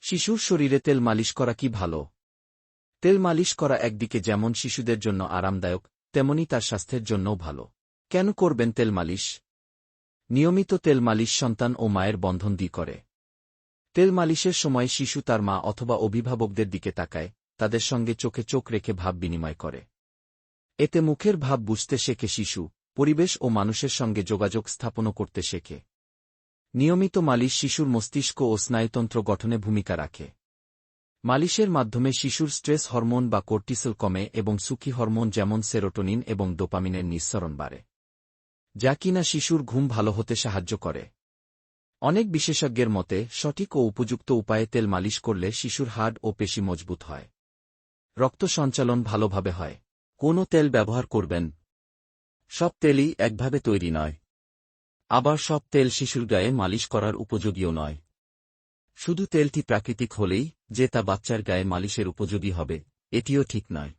শিশুর শরীরে তেল মালিশ করা কি ভালো? তেল মালিশ করা একদিকে যেমন শিশুদের জন্য আরামদায়ক, তেমনি তার স্বাস্থ্যের জন্যও ভালো। কেন করবেন তেল মালিশ? নিয়মিত তেল মালিশ সন্তান ও মায়ের বন্ধন দৃঢ় করে। তেল মালিশের সময় শিশু তার মা অথবা অভিভাবকদের দিকে তাকায়, তাদের সঙ্গে চোখে চোখ রেখে ভাব বিনিময় করে। এতে মুখের ভাব বুঝতে শেখে শিশু, পরিবেশ ও মানুষের সঙ্গে যোগাযোগ স্থাপনও করতে শেখে। নিয়মিত মালিশ শিশুর মস্তিষ্ক ও স্নায়ুতন্ত্র গঠনে ভূমিকা রাখে। মালিশের মাধ্যমে শিশুর স্ট্রেস হরমোন বা কর্টিসল কমে এবং সুখী হরমোন যেমন সেরোটোনিন এবং ডোপামিনের নিঃসরণ বাড়ে, যা কিনা শিশুর ঘুম ভালো হতে সাহায্য করে। অনেক বিশেষজ্ঞের মতে সঠিক ও উপযুক্ত উপায়ে তেল মালিশ করলে শিশুর হাড় ও পেশি মজবুত হয়, রক্ত সঞ্চালন ভালোভাবে হয়। কোন তেল ব্যবহার করবেন? সব তেলই একভাবে তৈরি নয়। আবার সব তেল শিশুর গায়ে মালিশ করার উপযোগীও নয়। শুধু তেলটি প্রাকৃতিক হলেই যে তা বাচ্চার গায়ে মালিশের উপযোগী হবে, এটিও ঠিক নয়।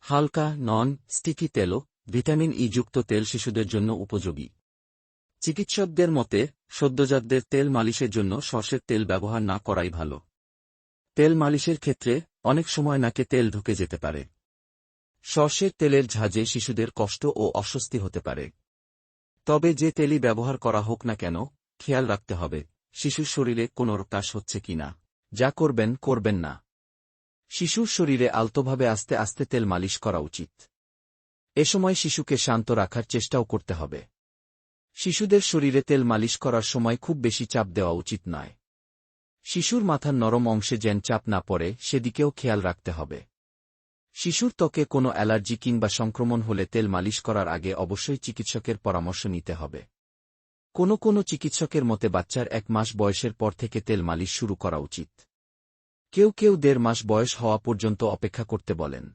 হালকা নন স্টিকি তেলও ভিটামিন ই যুক্ত তেল শিশুদের জন্য উপযোগী। চিকিৎসকদের মতে সদ্যোজাতদের তেল মালিশের জন্য সরষের তেল ব্যবহার না করাই ভালো। তেল মালিশের ক্ষেত্রে অনেক সময় নাকে তেল ঢুকে যেতে পারে। সরষের তেলের ঝাঁজে শিশুদের কষ্ট ও অস্বস্তি হতে পারে। তবে যে তেলই ব্যবহার করা হোক না কেন, খেয়াল রাখতে হবে শিশুর শরীরে কোনো রক্তাশ হচ্ছে কিনা। যা করবেন না। শিশুর শরীরে আলতোভাবে আস্তে আস্তে তেল মালিশ করা উচিত। এ সময় শিশুকে শান্ত রাখার চেষ্টাও করতে হবে। শিশুদের শরীরে তেল মালিশ করার সময় খুব বেশি চাপ দেওয়া উচিত নয়। শিশুর মাথার নরম অংশে যেন চাপ না পড়ে সেদিকেও খেয়াল রাখতে হবে। শিশুর ত্বকে কোনো অ্যালার্জি কিংবা সংক্রমণ হলে তেল মালিশ করার আগে অবশ্যই চিকিৎসকের পরামর্শ নিতে হবে। কোনো চিকিৎসকের মতে বাচ্চার 1 মাস বয়সের পর থেকে তেল মালিশ শুরু করা উচিত। কেউ 1.5 মাস বয়স হওয়া পর্যন্ত অপেক্ষা করতে বলেন।